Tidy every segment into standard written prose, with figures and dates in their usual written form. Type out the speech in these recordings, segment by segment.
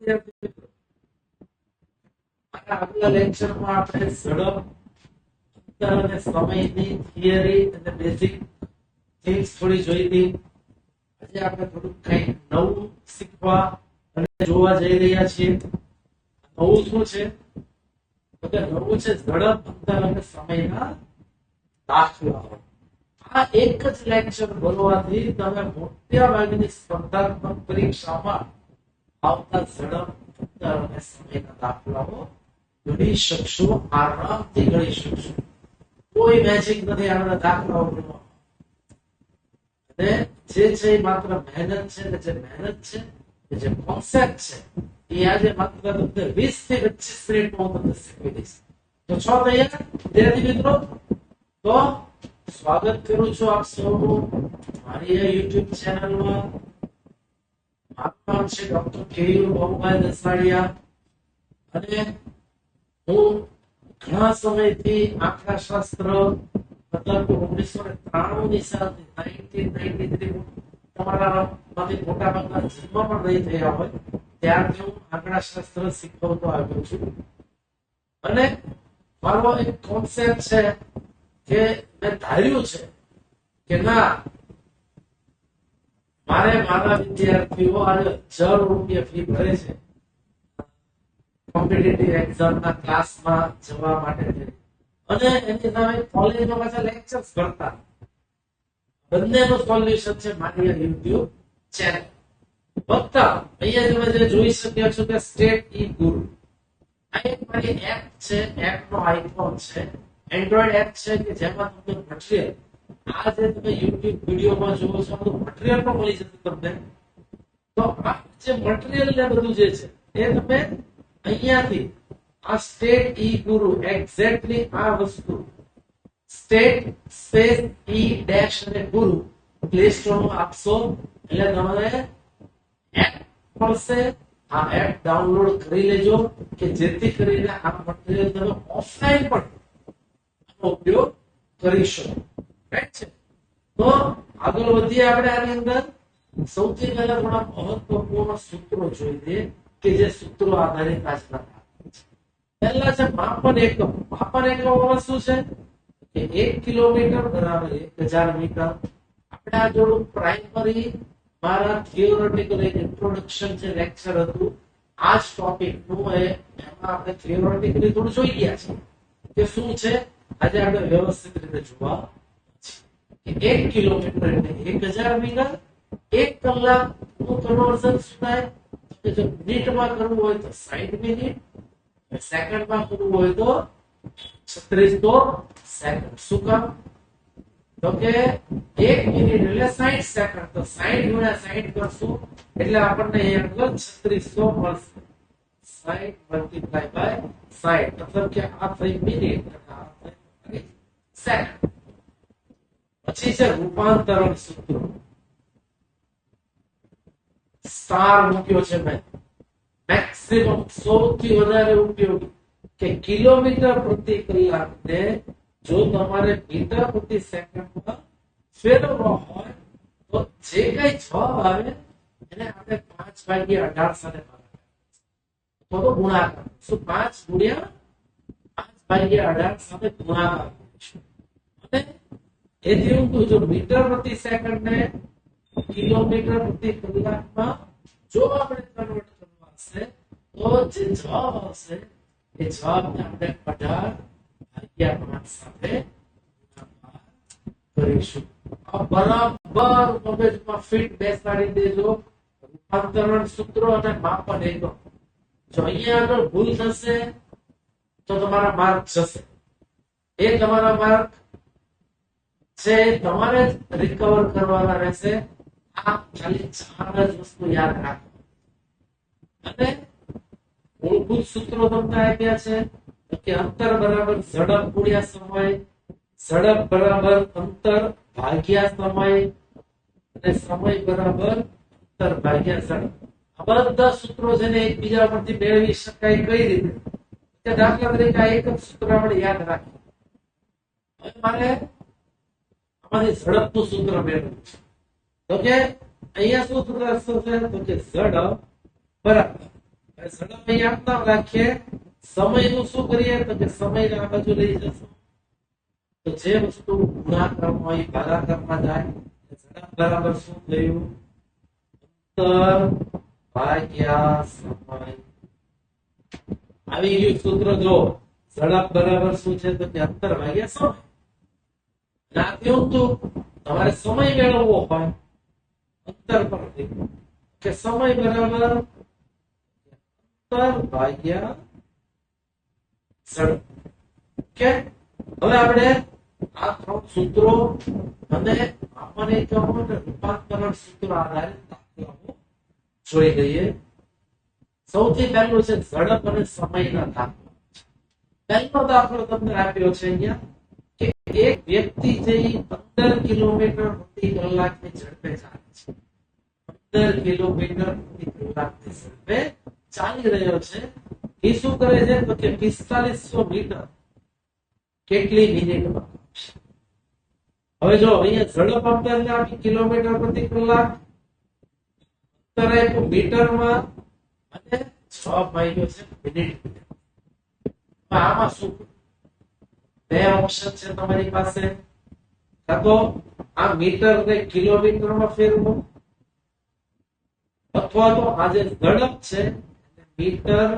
વિદ્યાર્થી મિત્રો, આગલા લેક્ચરમાં આપણે ઝડપ, અંતર અને સમયની થિયરી અને બેઝિક થિંગ્સ થોડી જોઈ હતી. આજે આપણે થોડુંક કંઈક નવું શીખવા અને જોવા જઈ રહ્યા છીએ. નવું શું છે? તો કે નવું છે ઝડપ, અંતર અને સમયના દાખલાઓ. આ એક જ લેક્ચર ભરવાથી તમે મોટા ભાગની સ્પર્ધાત્મક પરીક્ષામાં આવતા ઝડપ, અંતર અને સમયના દાખલાઓ ગણી શકશો, આરામથી ગણી શકશો. કોઈ મેજિક નથી આના દાખલાઓ ગણવા. અને જે છે એ માત્ર મહેનત છે, ને જે મહેનત છે, જે કોન્સેપ્ટ છે, એ આજે માત્ર તમને 20 થી 25 મિનિટમાં હું તમને શીખવી દઈશ. તો છો તૈયાર વિદ્યાર્થી મિત્રો? તો સ્વાગત કરું છું આપ સૌનું મારી આ YouTube ચેનલમાં. મારું નામ છે ડોક્ટર કેયુર બાબુભાઈ દસાડિયા અને હું ઘણા સમયથી આંકડાશાસ્ત્ર મતલબ 1993 ની સાલથી 1993 તમારા માંથી મોટા ભાગના જન્મ પણ નહીં થયા હોય ત્યારથી હું આંકડાશાસ્ત્ર શીખવતો આવ્યો છું. અને મારો એક કોન્સેપ્ટ છે કે મેં ધાર્યું છે કે ના, મારે મારા વિદ્યાર્થીઓ આજે 1000 રૂપિયા ફી ભરે છે કોમ્પિટિટિવ એક્ઝામના ક્લાસમાં જવા માટે, અને એની સામે કોલેજમાં પાછા લેક્ચર્સ કરતા. બંનેનું સોલ્યુશન છે મારી YouTube ચેનલ. વત્તા અહીંયા તમે જે જોઈ શક્યો છો કે સ્ટેટ ઈ ગુરુ, આ એક મારી એપ છે. એપનો આઇકોન છે એન્ડ્રોઇડ એપ છે કે જેમાં તમને મટીરીયલ, આ જે તમે YouTube વિડિયોમાં જોવો છો બધું મટીરીયલ પણ મળી જશે તમને. તો આ જે મટીરીયલ ને બધું જે છે એ તમે અહીંયાથી આ સ્ટેટ ઈ ગુરુ એક્ઝેક્ટલી આ વસ્તુ સ્ટેટ સ્પેસ ઈ ડેશ અને ગુરુ પ્લે સ્ટોર માં આપશો એટલે તમારે એપ મળશે. આ એપ ડાઉનલોડ કરી લેજો કે જેથી કરીને આ મટીરીયલ તમે ઓફલાઈન પણ ઉપયોગ કરી શકો. રાઈટ છે? તો આગળ વધીએ આપણે. આની અંદર સૌથી પહેલા થોડા મહત્વપૂર્ણ સૂત્રો જોઈએ કે જે સૂત્રો આધારિત આજના પહેલા છે માપન એકમ. માપન એકમ શું છે કે 1 કિલોમીટર બરાબર 1000 મીટર. આપણે આ જોડું પ્રાઇમરી મારા થિયોરેટિકલ ઇન્ટ્રોડક્શન જે લેક્ચર હતું આ જ ટોપિક નું, એમાં આપણે થિયોરેટિકલી થોડું જોઈ ગયા છે કે શું છે. આજે આપણે વ્યવસ્થિત રીતે જોવા છે કે 1 કિલોમીટર એટલે 1000 મીટર. 1 કલાક નું કન્વર્ઝન શું થાય કે જો મિનિટમાં કરવું હોય તો 60 મિનિટ, સેકન્ડમાં કરવું હોય તો 3600 સેકન્ડ. શું કામ? તો કે 1 મિનિટ એટલે 60 સેકન્ડ. તો 60 ગુણ્યા 60 કરશું એટલે આપણને અહીંયા આગળ 3600 મળશે. 60 મલ્ટીપ્લાય બાય 60 મતલબ કે આ થઈ મિનિટ, આ થઈ સેકન્ડ. પછી છે રૂપાંતરણ સૂત્ર. સ્ટાર મૂક્યો છે મેં. મેક્સિમમ સૌથી વધારે ઉપયોગી કે કિલોમીટર પ્રતિ કલાકને જો તમારે મીટર પ્રતિ સેકન્ડમાં ફેરવવો હોય તો જે કઈ જવાબ આવે એને આપણે 5/18 સાથે તો ગુણાકાર. શું 5 ગુણ્યા 5/18 સાથે ગુણાકાર કરીશું. અને એથી ઊંધું જો મીટર પ્રતિ સેકન્ડ ને કિલોમીટર પ્રતિ કલાકમાં જો આપણે કન્વર્ટ કરવા હશે તો જે જવાબ આવશે એ જવાબને આપણે 18/5 સાથે ગુણાકાર કરીશું. આ બરાબર મગજમાં ફિટ બેસાડી દેજો. રૂપાંતરણ સૂત્રો અને માપન એકમ. જો અહીંયા આગળ ભૂલ થશે તો તમારા માર્ક જશે. એ તમારા માર્ક છે તમારે રિકવર કરવાના રહેશે. આ ખાલી 4 જ વસ્તુ યાદ રાખો. અને મૂળભૂત સૂત્રો તમને આપ્યા છે કે અંતર બરાબર ઝડપ ગુણ્યા સમય, ઝડપ બરાબર અંતર ભાગ્યા સમય, અને સમય બરાબર અંતર ભાગ્યા ઝડપ. આ બધા સૂત્રો છે ને એકબીજા પરથી મેળવી શકાય કઈ રીતે? કે દાખલા તરીકે આ એક જ સૂત્ર આપણે યાદ રાખીએ. હવે મારે આમાંથી ઝડપનું સૂત્ર મેળવવું છે. તો કે અહીંયા શું સૂત્ર હશે? તો કે ઝડપ બરાબર ઝડપ અહીંયા આપતા રાખીએ, સમયનું શું કરીએ તો કે સમયને આ બાજુ લઈ જશું તો જે વસ્તુ ગુણાકારમાં હોય ભાગાકારમાં જાય. ઝડપ બરાબર શું થયું? અંતર ભાગ્યા સમય. આવી ગયું સૂત્ર. જો ઝડપ બરાબર શું છે તો કે અંતર ભાગ્યા સમય. ના કેવું તું તમારે સમય મેળવવો હોય અંતર પરથી કે સમય બરાબર અંતર ભાગ્યા ઝડપ. કે હવે આપણે આ ત્રણ સૂત્રો અને આપણને રૂપાંતરણ સૂત્ર આધારિત દાખલાઓ જોઈ લઈએ. સૌથી પહેલું છે ઝડપ અને સમયના દાખલા. પહેલો દાખલો તમને આપ્યો છે અહીંયા કે એક વ્યક્તિ જે 15 કિલોમીટર પ્રતિ કલાકની ઝડપે ચાલે છે. 15 કિલોમીટર પ્રતિ કલાકની ઝડપે ચાલી રહ્યો છે. એ શું કરે છે તો કે 4500 મીટર કેટલી મિનિટમાં કાપશે? હવે જો અહીંયા ઝડપ આપણને આપી કિલોમીટર પ્રતિ કલાક, અંતર આપ્યું મીટરમાં અને જવાબ આવ્યો છે મિનિટ. આમાં શું બે ઓપ્શન છે તમારી પાસે, કાં તો આ મીટર ને કિલોમીટરમાં ફેરવો અથવા તો આ જે ઝડપ છે મીટર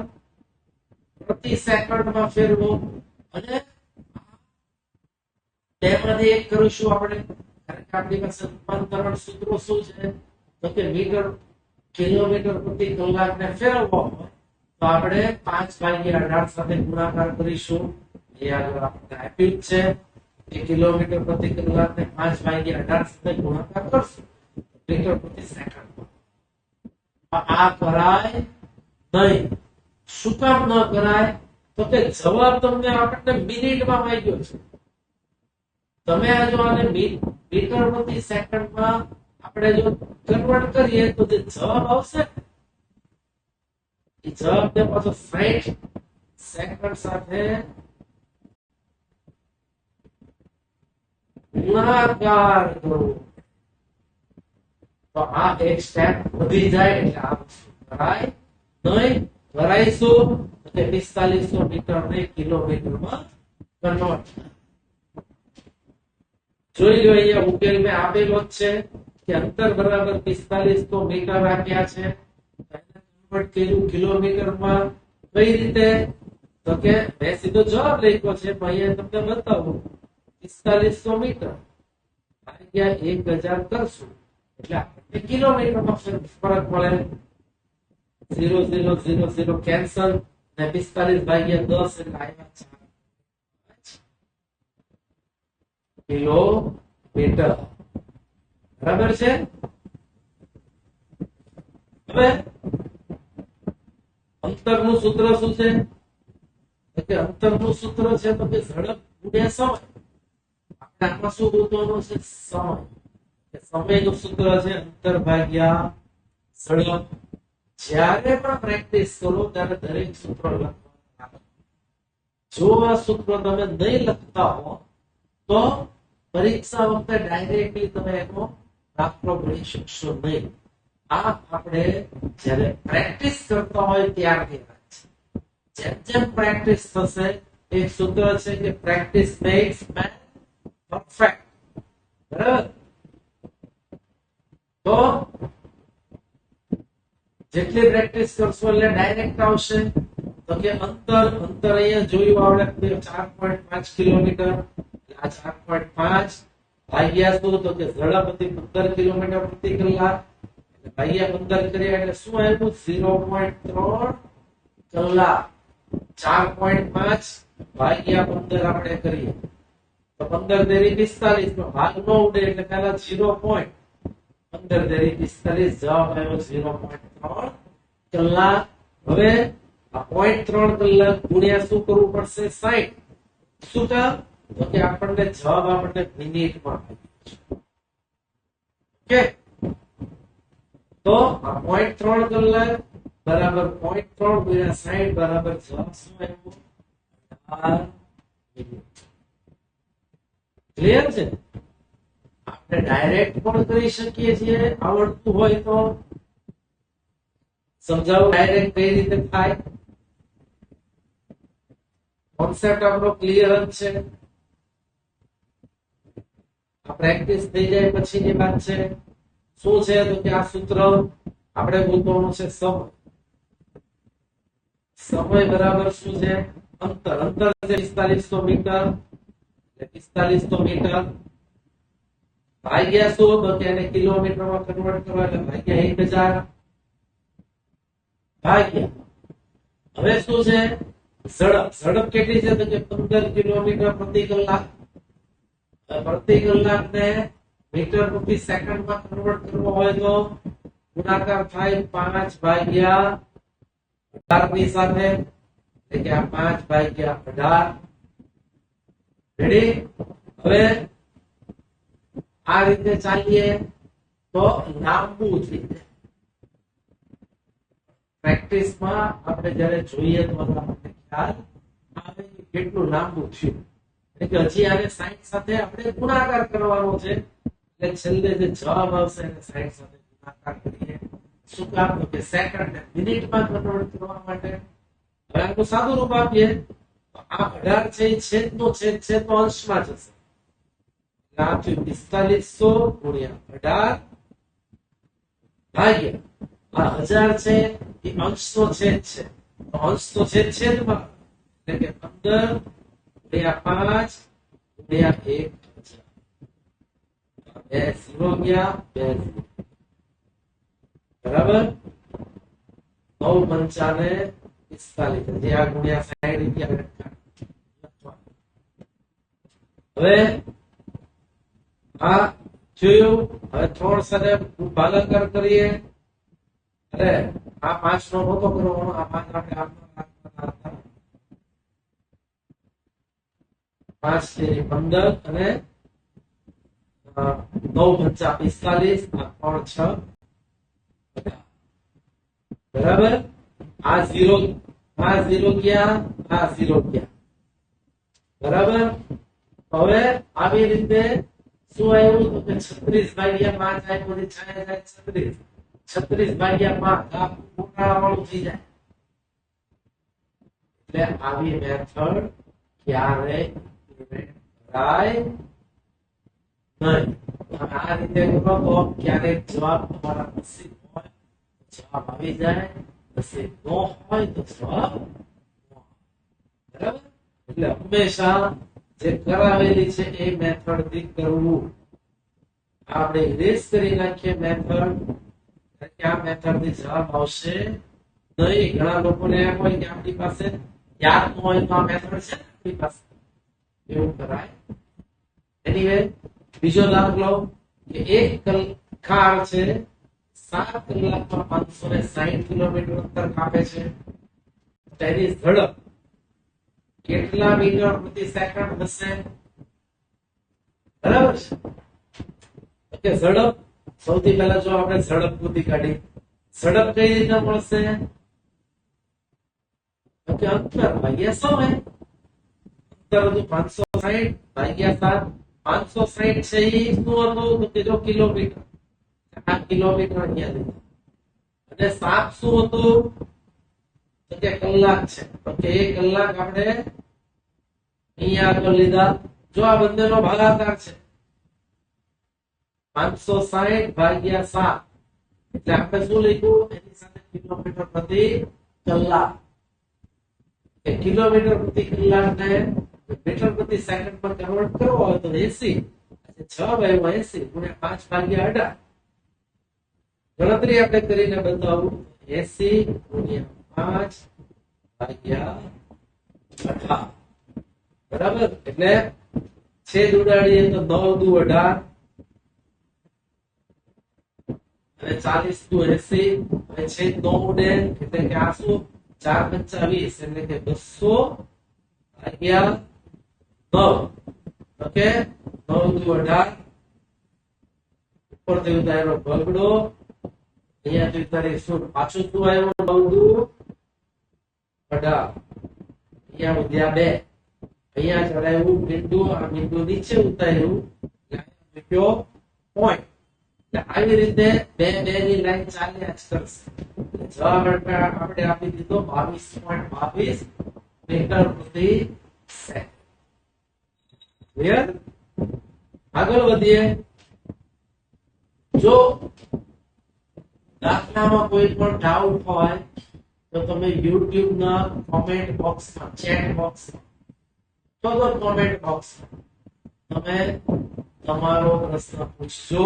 પ્રતિ સેકન્ડમાં ફેરવો. અને તેમાંથી એક કરીશું આપણે, કારણ કે આપણી પાસે રૂપાંતરણ સૂત્રો શું છે તો કે મીટર કિલોમીટર પ્રતિ કલાકને ફેરવવો હોય તો આપણે 5/18 સાથે ગુણાકાર કરીશું. એ આગળ આપણે આપ્યું જ છે કે કિલોમીટર પ્રતિ કલાકને 5/18 સાથે ગુણાકાર કરશું મીટર પ્રતિ સેકન્ડ. આ કરાય નહીં. શું કામ ન કરાય તો કે જવાબ તમને આપણને મિનિટમાં માંગ્યો છે. તમે આ જો આને મીટર પ્રતિ સેકન્ડમાં આપણે જો કન્વર્ટ કરીએ તો જે જવાબ આવશે એ જવાબને પાછો 60 સેકન્ડ સાથે ગુણાકાર કરો તો આ એક સ્ટેપ વધી જાય. એટલે આ કરાય નહીં. કરાઈશું તો 4500 મીટર ને કિલોમીટરમાં કન્વર્ટ. જોઈ લો અહીંયા ઉકેલ મેં આપેલો જ છે કે અંતર બરાબર 4500 મીટર આપ્યા છે. કન્વર્ટ કર્યું કિલોમીટરમાં. કઈ રીતે તો કે મેં સીધો જવાબ લખ્યો છે પણ અહીંયા તમને બતાવું 4500 મીટર ભાગ્યા 1000 કરશું એટલે આપણને કિલોમીટરમાં ફરક મળે. 0 0 0 0 કેન્સલ ને 45/10 એટલે આવ્યા 4 કિલોમીટર. બરાબર છે. હવે અંતરનું સૂત્ર શું છે કે અંતરનું સૂત્ર છે તો કે ઝડપ ગુણ્યા સમય. આપણે આમાં શું ગોતવાનું છે? સમય. સમયનું સૂત્ર છે અંતર ભાગ્યા ઝડપ. જ્યારે પણ પ્રેક્ટિસ કરો ત્યારે દરેક સૂત્ર લખવાનું. જો આ સૂત્ર તમે નહીં લખતા હો તો પરીક્ષા વખતે ડાયરેક્ટલી તમે એનો દાખલો ગણી શકશો નહીં. આ આપણે જ્યારે પ્રેક્ટિસ કરતા હોય ત્યારની વાત છે. જેમ જેમ પ્રેક્ટિસ થશે એક સૂત્ર છે કે પ્રેક્ટિસ મેક્સ મેન પરફેક્ટ. બરાબર. તો જેટલી પ્રેક્ટિસ કરશો એટલે ડાયરેક્ટ આવશે. તો કે અંતર અહીંયા જોયું આપણે 4.5 કિલોમીટર. આ 4.5 ભાગ્યા શું તો કે ઝડપ હતી 15 કિલોમીટર પ્રતિ કલાક. ભાગ્યા 15 કર્યા એટલે શું આવ્યું? 0.3 કલાક. 4.5 ભાગ્યા 15 આપણે કરીએ તો 15 તેરી 45 નો ભાગ ન ઉડે એટલે પહેલા 0. 15 તેરી 45 જવાબ આવ્યો 0.3 કલાક. હવે આ 0.3 કલાક ગુણ્યા શું કરવું પડશે? 60. શું કામ તો કે આપણને જવાબ મિનિટમાં ઓકે. તો આ 0.3 કલાક બરાબર 0.3 ગુણ્યા 60 બરાબર જવાબ શું આવ્યો? 18 મિનિટ. ક્લિયર છે. આપણે ડાયરેક્ટ પણ કરી શકીએ છીએ આવડતું હોય તો. સમજાવું ડાયરેક્ટ કઈ રીતે થાય? કોન્સેપ્ટ આપણો ક્લિયર જ છે. આ પ્રેક્ટિસ થઈ જાય પછીની વાત છે. શું છે તો કે આ સૂત્ર આપણે ગોતવાનું છે સમય. સમય બરાબર શું છે? અંતર. અંતર છે 4500 મીટર. 4500 મીટર ભાગ્યા શું તો કે એને કિલોમીટરમાં કન્વર્ટ કરવા એટલે ભાગ્યા 1000 ભાગ્યા. હવે શું છે? ઝડપ. ઝડપ કેટલી છે તો કે 15 કિલોમીટર પ્રતિ કલાક. પ્રતિ કલાકને મીટર પ્રતિ સેકન્ડમાં કન્વર્ટ કરવો હોય તો ગુણાકાર થાય 5 ભાગ્યા 18 ની સાથે, એટલે કે આ 5 ભાગ્યા 18. રેડી? હવે આ રીતે ચાલીએ તો લાંબુ થઈ જાય. પ્રેક્ટિસમાં આપણે જ્યારે જોઈએ તો આપણને ખ્યાલ આવે કે કેટલું લાંબુ થયું. એટલે હજી આને 60 સાથે આપણે ગુણાકાર કરવાનો છે. એટલે છેલ્લે જે જવાબ આવશે એને 60 સાથે ગુણાકાર કરીએ. શું કામ? તો કે સેકન્ડ ને મિનિટમાં કન્વર્ટ કરવા માટે. હવે આનું સાદું રૂપ આપીએ તો આ 18 છે એ છેદનો છેદ છે તો અંશમાં જશે. એટલે આ થયું 4500 ગુણ્યા 18 ભાગ્યા આ 1000 છે એ અંશનો છેદ છે તો અંશનો છેદ છેદમાં, એટલે કે 15 ગુણ્યા 5 ગુણ્યા 1000. બે ઝીરો ગયા, બે બરાબર 9 પંચાને 45. જે આ ગુણ્યા 60 ગયા. હવે આ જોયું. હવે 3 સાથે ભાગાકાર કરીએ. અરે આ 5 નો નહોતો કરવાનો, આ 5 આપણે આપવાના હતા. 5 તેરી 15 અને 9 પંચા 45. આ 3 6 બરાબર. આ 0 ગયા, આ 0 ગયા. બરાબર. હવે આવી રીતે શું આવ્યું તો કે 36 ભાગ્યા 5 આવ્યું. 36 36 ભાગ્યા 5 આ પૂર્ણાંક વાળું થઈ જાય. એટલે આવી મેથડ ક્યારે ઇમ્પ્લિમેન્ટ કરાય નહીં. આ રીતે કરો તો ક્યારેક જવાબ તમારા નસીબ હોય જવાબ આવી જાય, નસીબ ન હોય તો જવાબ બરાબર. એટલે હંમેશા જે કરાવેલી છે એ મેથડ થી કરવું. આપણે ઇરેઝ કરી નાખીએ મેથડ, આ મેથડ થી જવાબ આવશે નહીં. ઘણા લોકોને એમ હોય કે આપણી પાસે યાદ ન હોય તો આ મેથડ છે આપણી પાસે, એવું કરાય. એનીવે બીજો દાખલો કે એક કાર છે 7 કલાકમાં 560 કિલોમીટર અંતર કાપે છે. તેની ઝડપ કેટલા મીટર પ્રતિ સેકન્ડ હશે? બરાબર છે. ઝડપ સૌથી પહેલા જો આપણે ઝડપ શોધી કાઢી. ઝડપ કઈ રીતે મળશે? અંતર ભાગ્યા સમય. અંતર હતું 560 ભાગ્યા 7. 560 છે એ શું હતું તો કે જો કિલોમીટર, આ કિલોમીટર અહીંયા લીધું. અને 7 શું હતું તો કે કલાક છે. તો કે 1 કલાક આપણે અહીંયા આગળ લીધા. જો આ બંનેનો ભાગાકાર છે 560 ભાગ્યા 7, એટલે આપણે શું લખ્યું એની સાથે કિલોમીટર પ્રતિ કલાક. કિલોમીટર પ્રતિ કલાક ને મીટર પ્રતિ સેકન્ડ પર કન્વર્ટ કરવો હોય તો 80. જવાબ આવ્યો 80 ગુણ્યા 5 ભાગ્યા 18. ગણતરી આપણે કરીને બતાવું. 80 ગુણ્યા 5 ભાગ્યા 18 બરાબર. એટલે છેદ ઉડાડીએ તો 9 દુ 18 અને 40 દુ 80. અને છેદ 9 ઉડે એટલે કે આ શું 4 પંચા 20, એટલે કે 200 ભાગ્યા 9. ઓકે 9 દુ 18. ઉપરથી ઉતાર્યો બગડો, અહીંયાથી ઉતારી શું પાછું શું આવ્યું 9 દુ 18. અહીંયા વધ્યા 2. અહીંયા ચડાયું બિંદુ, આ બિંદુ નીચે ઉતાર્યું એટલે પોઈન્ટ. આવી રીતે બે બે ની લાઈન ચાલ્યા જ કરશે. જવાબ આપણે આપી દીધો 22.22 મીટર પ્રતિ સેકન્ડ. ક્લિયર? આગળ વધીએ. જો દાખલામાં કોઈ પણ ડાઉટ હોય તો તમે YouTube ના કોમેન્ટ બોક્સમાં, ચેટ બોક્સમાં, તો કોમેન્ટ બોક્સમાં તમે તમારો પ્રશ્ન પૂછજો,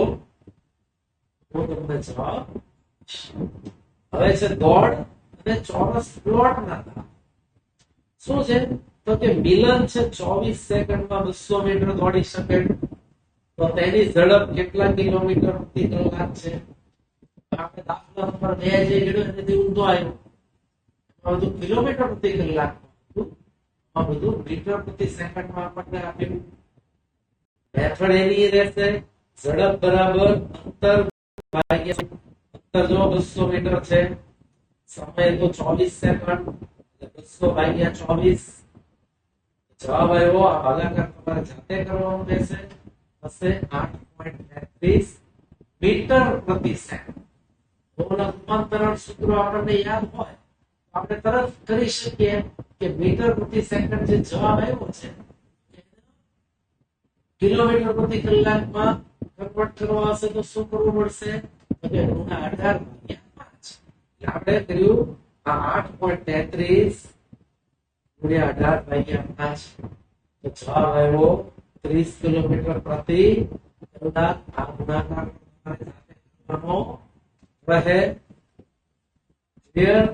હું તમને જવાબ. હવે છે દોડ અને ચોરસ પ્લોટ ના દાખલા. શું છે? તો કે મિલન છે 24 સેકન્ડમાં 200 મીટર દોડી શકે, તો તેની ઝડપ કેટલા કિલોમીટર પ્રતિ કલાક છે? આપણે દાખલા નંબર 2 જે ગણ્યો એનાથી ઊંધો આવ્યો. આ બધું કિલોમીટર પ્રતિ કલાક, આ બધું મીટર પ્રતિ સેકન્ડમાં આપણને આપ્યું. મેથડ એની રહેશે ઝડપ બરાબર અંતર ભાગ્યા અંતર. જો 200 મીટર છે, સમય તો 24 સેકન્ડ, 200 ભાગ્યા 24. જવાબ આવ્યો. આ ભાગાકાર તમારે જાતે કરવાનો રહેશે, હશે 8.33 મીટર પ્રતિ સેકન્ડ. રૂપાંતરણ સૂત્રો આપણને યાદ હોય તો આપણે તરત કરી શકીએ કે મીટર પ્રતિ સેકન્ડ જે જવાબ આવ્યો છે કિલોમીટર પ્રતિ કલાકમાં કન્વર્ટ કરવા હશે તો શું કરવું પડશે? તો કે 18/5. આપણે કર્યું આ 8.33 ગુણ્યા 18/5. તો જવાબ આવ્યો 30 કિલોમીટર પ્રતિ કલાક. આ ગુણાકાર તમારે જાતે કરવાનો રહે. ક્લિયર?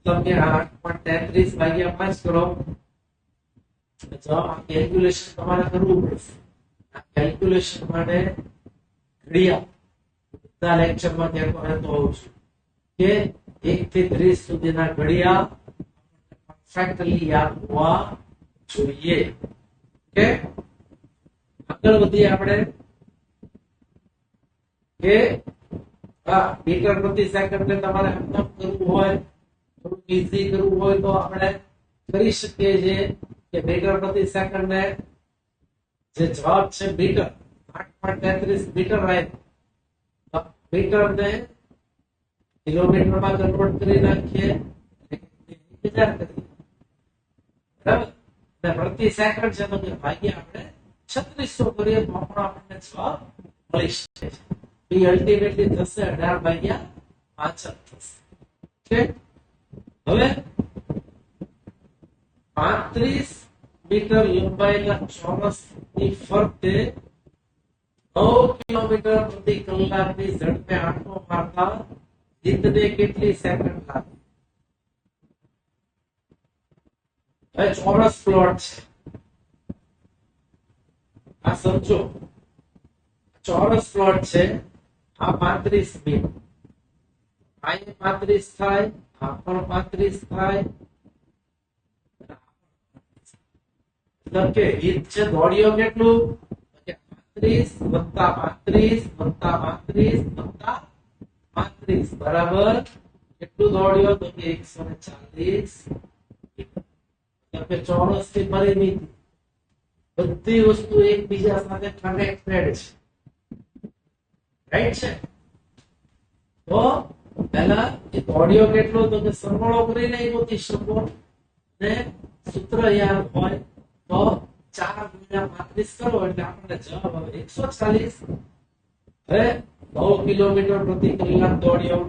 તમે 8.33/5 કરો. જવાબ કેલ્ક્યુલેશન તમારે કરવું પડશે. આ કેલ્ક્યુલેશન માટે ઘડિયાળ બધા લેક્ચરમાં કહેતો રહેતો હોઉં છું કે 1 થી 30 સુધીના ઘડિયાળ પરફેક્ટલી યાદ હોવા જોઈએ. ઓકે, આગળ વધીએ આપણે કે મીટર પ્રતિ સેકન્ડ ને તમારે અંતર કરવું હોય, થોડું ઈઝી કરવું હોય તો આપણે કરી શકીએ છીએ કે મીટર પ્રતિ સેકન્ડ ને જે જવાબ છે મીટર 8.33 મીટર આવ્યો. મીટર ને કિલોમીટરમાં કન્વર્ટ કરી નાખીએ, 1000 કરીએ. બરાબર? અને પ્રતિ સેકન્ડ છે તો કે ભાગ્યા આપણે 3600 કરીએ તો પણ આપણને જવાબ મળી શકે છે. એ અલ્ટિમેટલી થશે 18/5 થશે. ઓકે, હવે 35 મીટર લંબાઈના ચોરસની ફરતે 9 કિલોમીટર પ્રતિ કલાકની ઝડપે આંટો મારતા જીતને કેટલી સેકન્ડ લાગે? હવે ચોરસ પ્લોટ છે, આ સમજો. ચોરસ પ્લોટ છે, આ 35 મીટર, આ 35 થાય, આ પણ 35 થાય. મતલબ કે હિત છે દોડ્યો કેટલું? 35 + 35 + 35 + 35 બરાબર કેટલું દોડ્યો? તો કે 140. એટલે કે ચોરસ ની પરિમિતિ બધી વસ્તુ એકબીજા સાથે કનેક્ટેડ છે, રાઈટ છે? તો પહેલા એ દોડ્યો કેટલો? તો કે સરવાળો કરીને ગોતી શકો ને સૂત્ર યાદ હોય તો 4 × 35 કરો એટલે આપણને જવાબ આવે 140. હવે 9 કિલોમીટર પ્રતિ કલાક દોડ્યો,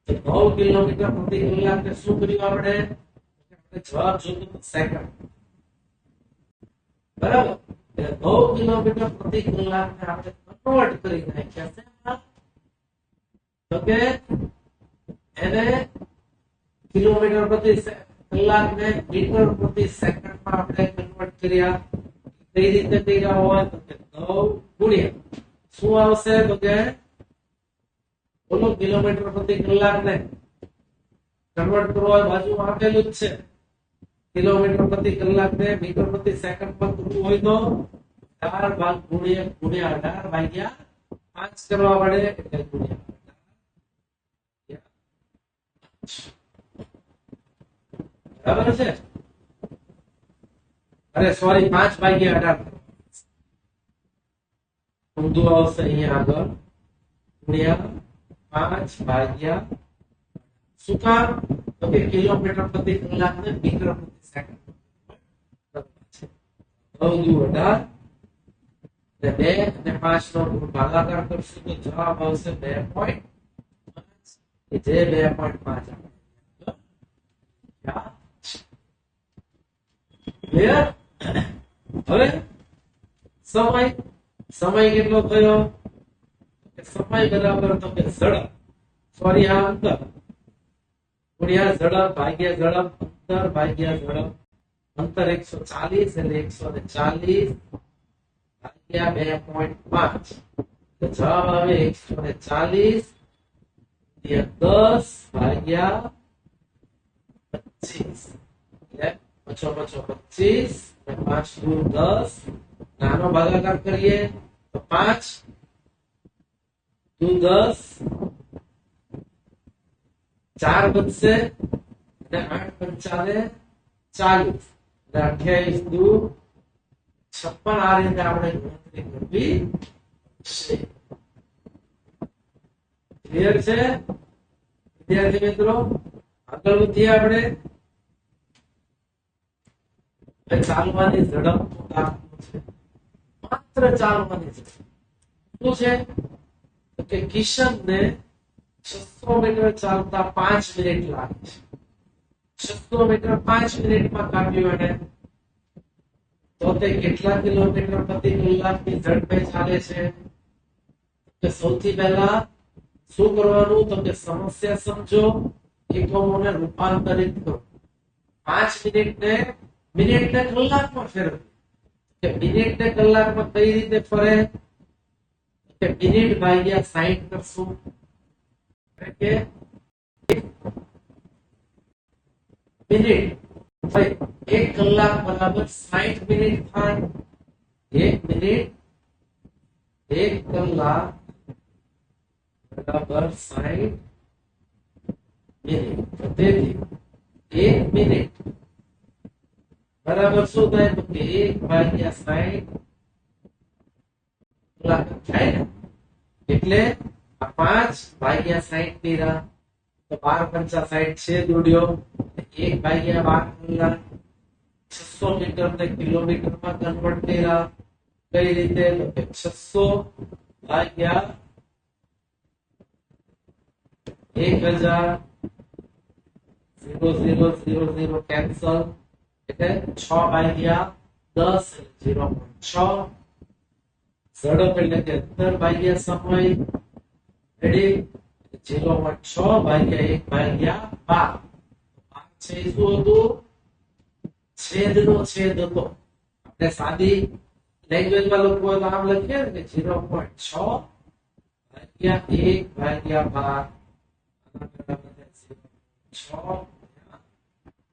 9 કિલોમીટર પ્રતિ કલાક ને શું કર્યું આપણે? જવાબ જોતો સેકન્ડ. બરાબર? 9 કિલોમીટર પ્રતિ કલાક ને આપણે કન્વર્ટ કરી નાખ્યા છે. તો કે એને કિલોમીટર પ્રતિ કલાક ને મીટર પ્રતિ સેકન્ડમાં આપણે કન્વર્ટ કર્યા. કઈ રીતે કર્યા હોય તો કે 9 ગુણ્યા શું આવશે? તો કે બોલો, કિલોમીટર પ્રતિ કલાક ને કન્વર્ટ કરવા બાજુમાં આપેલું જ છે. કિલોમીટર પ્રતિ કલાક ને મીટર પ્રતિ સેકન્ડમાં કરવું હોય તો 4 ગુણ્યા 18/5 કરવા પડે, એટલે ગુણ્યા. બરાબર છે? અરે સોરી, 5/18. ઊંધું આવશે અહીંયા આગળ ગુણ્યા 5 ભાગ્યા શું કામ તો કે કિલોમીટર પ્રતિ કલાક ને મીટર પ્રતિ સેકન્ડ છે 9 × 18 એટલે 2 અને 5 નો ભાગાકાર કરશું તો જવાબ આવશે 2.5 કે જે 2.5 ક્લિયર હવે સમય કેટલો થયો સમય બરાબર તો કે ઝડપ સોરી આ અંતર ગુણ્યા ઝડપ ભાગ્યા ઝડપ અંતર ભાગ્યા ઝડપ અંતર 140 એટલે 140 ભાગ્યા 2.5 તો જવાબ આવે 140 10 ભાગ્યા 25 એટલે 25 અને 5 દુ 10 નાનો ભાગાકાર કરીએ તો 5 દુ 10 4 બનશે અને 8 પંચાને 40 એટલે 28 દુ 56 આ રીતે આપણે ગણતરી કરવી છે ક્લિયર છે વિદ્યાર્થી મિત્રો આગળ વધીએ આપણે ચાલવાની ઝડપ છે માત્ર ચાલવાની ઝડપ શું છે તો કે કિશનને 600 મીટર ચાલતા 5 મિનિટ લાગે છે 600 મીટર 5 મિનિટમાં કાપ્યું એને તો તે કેટલા કિલોમીટર પ્રતિ કલાકની ઝડપે ચાલે છે તો સૌથી પહેલા શું કરવાનું તો કે સમસ્યા સમજો એકમોને રૂપાંતરિત કરો 5 મિનિટને કલાકમાં ફેરવો કે મિનિટને કલાકમાં કઈ રીતે ફરે કે મિનિટ ભાગ્યા 60 કરશું કે મિનિટ ભાઈ 1 કલાક બરાબર 60 મિનિટ થાય 1 મિનિટ 1 કલાક બરાબર 60 મિનિટ તેથી 1 મિનિટ બરાબર શું થાય તો કે 1 ભાગ્યા 60 કલાક થાય ને એટલે આ 5 ભાગ્યા 60 કર્યા તો 12 પંચા 60 છે દોડ્યો 1 ભાગ્યા 12 કલાક 600 મીટર ને કિલોમીટરમાં કન્વર્ટ કર્યા કઈ રીતે તો કે 600 ભાગ્યા 1000 0 કેન્સલ એટલે 6 ભાગ્યા 10 0.6 ઝડપ એટલે કે 15 ભાગ્યા સમય રેડી 0.6 ભાગ્યા 1 ભાગ્યા 12 છે શું હતું છેદનો છેદ હતો આપણે સાદી લેંગ્વેજમાં લખવું હોય તો આમ લખીએ ને કે 0.6 ભાગ્યા 1 ભાગ્યા 12 6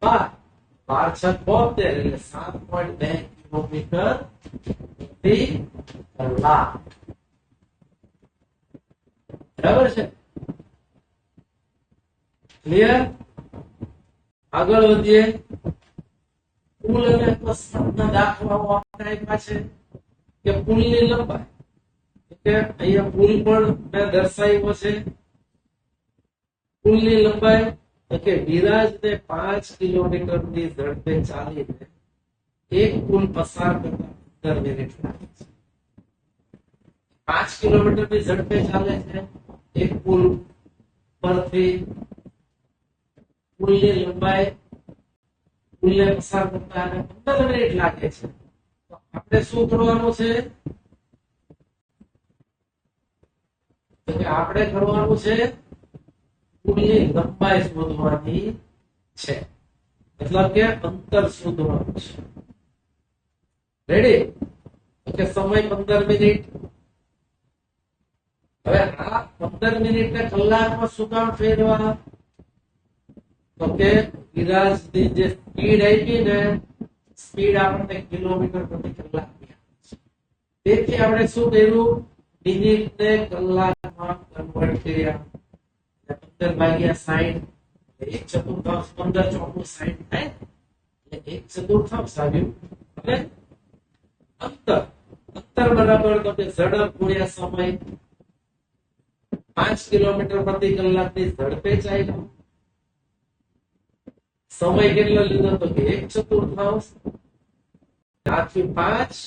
12 72 એટલે 7.2 કિલોમીટર પ્રતિ કલાક બરાબર છે ક્લિયર આગળ વધીએ પુલ અને પ્રસ્થાનના દાખલાઓ આપણે આપ્યા છે કે પુલની લંબાઈ કે અહીંયા પુલ પણ મેં દર્શાવ્યો છે પુલની લંબાઈ કે વિરાજને 5 કિલોમીટરની ઝડપે ચાલીને એક પુલ પસાર કરતા 15 મિનિટ લાગે છે 5 કિલોમીટરની ઝડપે ચાલે છે એક પુલ પરથી પુલની લંબાઈ પુલને પસાર કરતા 15 મિનિટ લાગે છે તો આપણે શું કરવાનું છે તો કે આપણે કરવાનું છે પુલની લંબાઈ શોધવાની છે મતલબ કે અંતર શોધવાનું છે રેડી ઓકે સમય 15 મિનિટ હવે આ 15 મિનિટને કલાકમાં શું કામ ફેરવા તો કે વિરાજની જે સ્પીડ આપી ને સ્પીડ આપણને કિલોમીટર પ્રતિ કલાક તેથી આપણે શું કર્યું મિનિટને કલાકમાં કન્વર્ટ કર્યા 15 ભાગ્યા 60 એક ચતુર્થાંશ 15 ચોકું 60 થાય એટલે એક ચતુર્થાંશ આવ્યું અને અંતર અંતર બરાબર તો કે ઝડપ ગુણ્યા સમય. 5 કિલોમીટર પ્રતિ કલાકની ઝડપે ચાલ્યો. સમય કેટલો લીધો તો કે 1/4. 4/5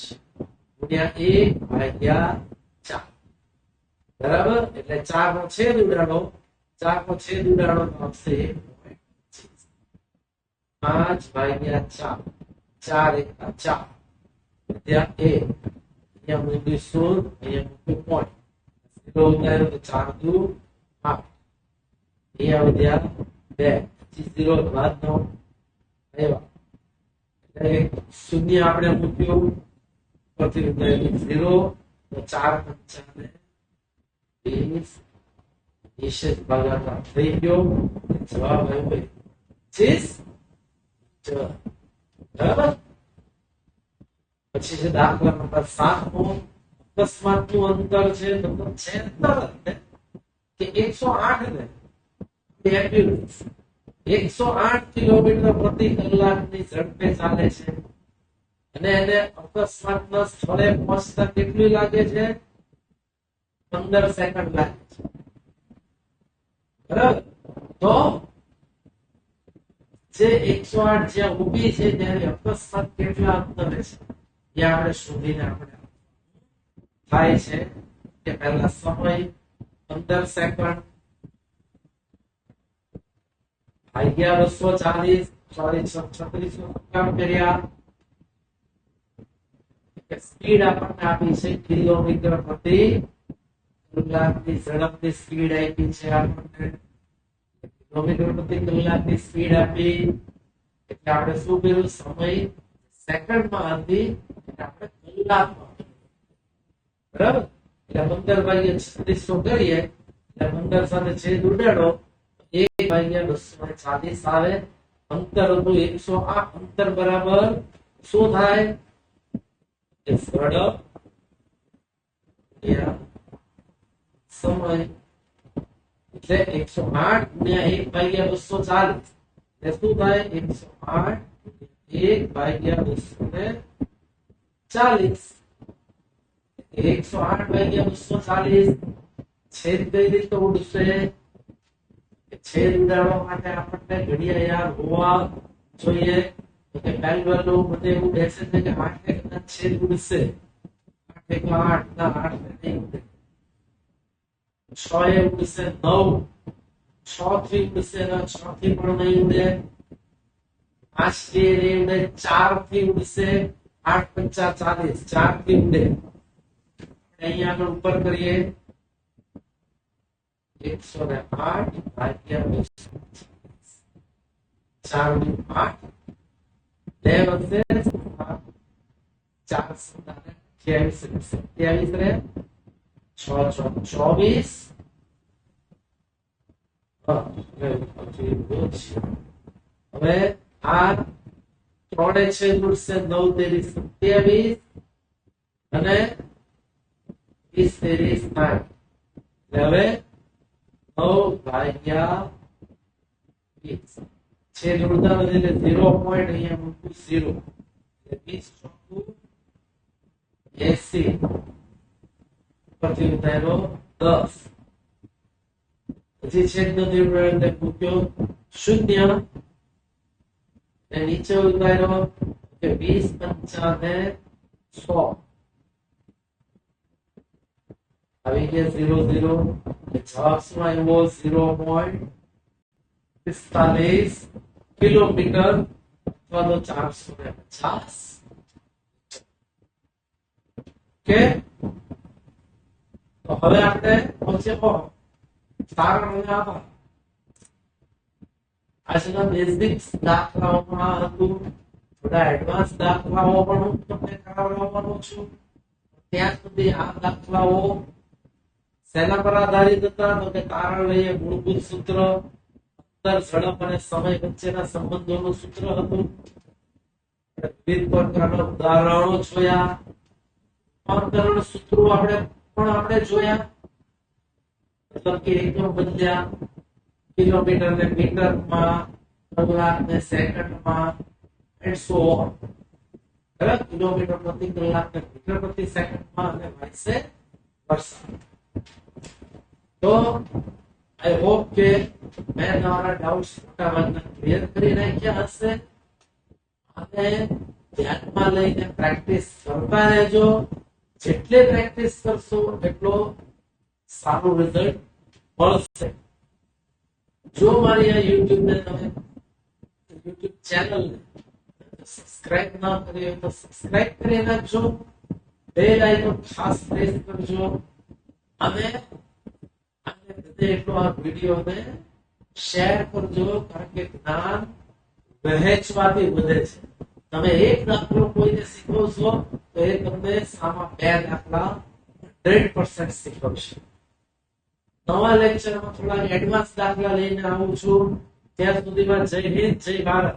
ગુણ્યા 1/4. બરાબર, એટલે 4 નો છેદ ઉડાડો. 4 નો છેદ ઉડાડો તો આવશે 1/5/4. 4 × 4 ત્યાં 1. અહીંયા મૂક્યું 0, અહીંયા મૂક્યું પોઈન્ટ. 0 ઉતાર્યો તો 4 દુ 8. અહીંયા વધ્યા 2. 0 બાદ નો આવ્યા એટલે શૂન્ય આપણે મૂક્યું, પછી ઉતાર્યું 0 તો 4 × 5 = 20. નિશેષ ભાગાકાર થઈ ગયો. જવાબ આવ્યો 25. બરાબર. પછી છે દાખલા નંબર 7. અકસ્માતનું અંતર છે તો છે અંતર કે 108 ને 108 કિલોમીટર પ્રતિ કલાકની ઝડપે ચાલે છે અને એને અકસ્માતના સ્થળે પહોંચતા કેટલું લાગે છે? 15 સેકન્ડ લાગે છે. બરાબર. તો જે 108 જ્યાં ઊભી છે ત્યારે અકસ્માત કેટલા અંતરે છે એ આપણે શોધીને આપણે થાય છે કે પહેલા સમય 15 સેકન્ડ ભાગ્યા 240. 36 કામ કર્યા. સ્પીડ આપણને આપી છે કિલોમીટર પ્રતિ કલાકની ઝડપની સ્પીડ આપી છે આપણને. કિલોમીટર પ્રતિ કલાકની સ્પીડ આપી એટલે આપણે શું કર્યું? સમય સેકન્ડમાં હતી એટલે આપણે કલાકમાં. બરાબર. એટલે 15/36 કરીએ એટલે 15 સાથે છેદ ઉડાડો 1/240 આવે. અંતર હતું 108. અંતર બરાબર શું થાય? ઝડપ સમય એટલે 108 ગુણ્યા 1/240 એટલે શું થાય? 108 1/240. 108/240 છેદ કઈ રીતે ઉડશે? છેદ ઉડાડવા માટે આપણને ઘડિયા યાદ હોવા જોઈએ. તો કે પહેલું બધે એવું બેસે છે કે 8 ના છેદ ઉડશે. 8 × 8 ના 8 નહીં ઉડે. 6 એ ઉડશે 9. 6 થી ઉડશે ને 6 થી પણ નહીં ઉડે. 5 થી નહીં ઉડે. 4 થી ઉડશે. 8 × 5 = 40. 4 થી ઉડે. અહીંયા આગળ ઉપર કરીએ 108/240. 4 × 8 2 વધશે 427 રહે. 6 × 24. હવે આ ત્રણે છેદ ઉડશે 9 × 3 = 27 અને 20 × 3 = 60. હવે 9/20 છેદ ઉડતા નથી એટલે 0 પોઈન્ટ અહીંયા મૂકું 0 એટલે 20 × 80 પછી ઉતાર્યો 10. પછી છેદ નથી ઉડાડ્યો એટલે મૂક્યો 0 અને નીચે ઉતાર્યો કે 20 × 5 = 100 આવી ગયા 0 0. જવાબ શું આવ્યો? 0.45 કિલોમીટર અથવા તો 450. કે તો હવે આપણે પહોંચ્યો તારણ આપા. આજના બેઝિક દાખલાઓમાં હતું. થોડા એડવાન્સ દાખલાઓ પણ હું તમને કરાવવાનો છું. ત્યાં સુધી આ દાખલાઓ શેના પર આધારિત હતા? તો કે તારણ લઈએ મૂળભૂત સૂત્ર, અંતર, ઝડપ અને સમય વચ્ચેના સંબંધોનું સૂત્ર હતું. વિવિધ પ્રકારના ઉદાહરણો જોયા. રૂપાંતરણ સૂત્રો આપણે જોયા. મતલબ કે એકમ બદલ્યા, કિલોમીટર ને મીટરમાં, કલાક ને સેકન્ડમાં, એન્ડ સો ઓન. બરાબર, કિલોમીટર પ્રતિ કલાક ને મીટર પ્રતિ સેકન્ડમાં અને વાઇસે વર્સા. તો આઈ હોપ કે મેં તમારા ડાઉટ્સ મોટા ભાગના ક્લિયર કરી નાખ્યા હશે અને ધ્યાનમાં લઈને પ્રેક્ટિસ કરતા રહેજો. જેટલી પ્રેક્ટિસ કરશો એટલો સારું રિઝલ્ટ મળશે. જો મારી આ યુટ્યુબ ને તમે યુટ્યુબ ચેનલ ને સબસ્ક્રાઇબ ના કરી હોય તો સબસ્ક્રાઇબ કરી નાખજો. બેલ આઇકોન ખાસ પ્રેસ કરજો અને એટલો આ વિડીયોને શેર કરજો, કારણ કે જ્ઞાન વહેંચવાથી વધે છે. તમે એક દાખલો કોઈને શીખવશો તો એ તમને સામા 2 દાખલા 100% શીખવશે. નવા લેક્ચરમાં થોડા એડવાન્સ દાખલા લઈને આવું છું. ત્યાં સુધીમાં જય હિન્દ, જય ભારત.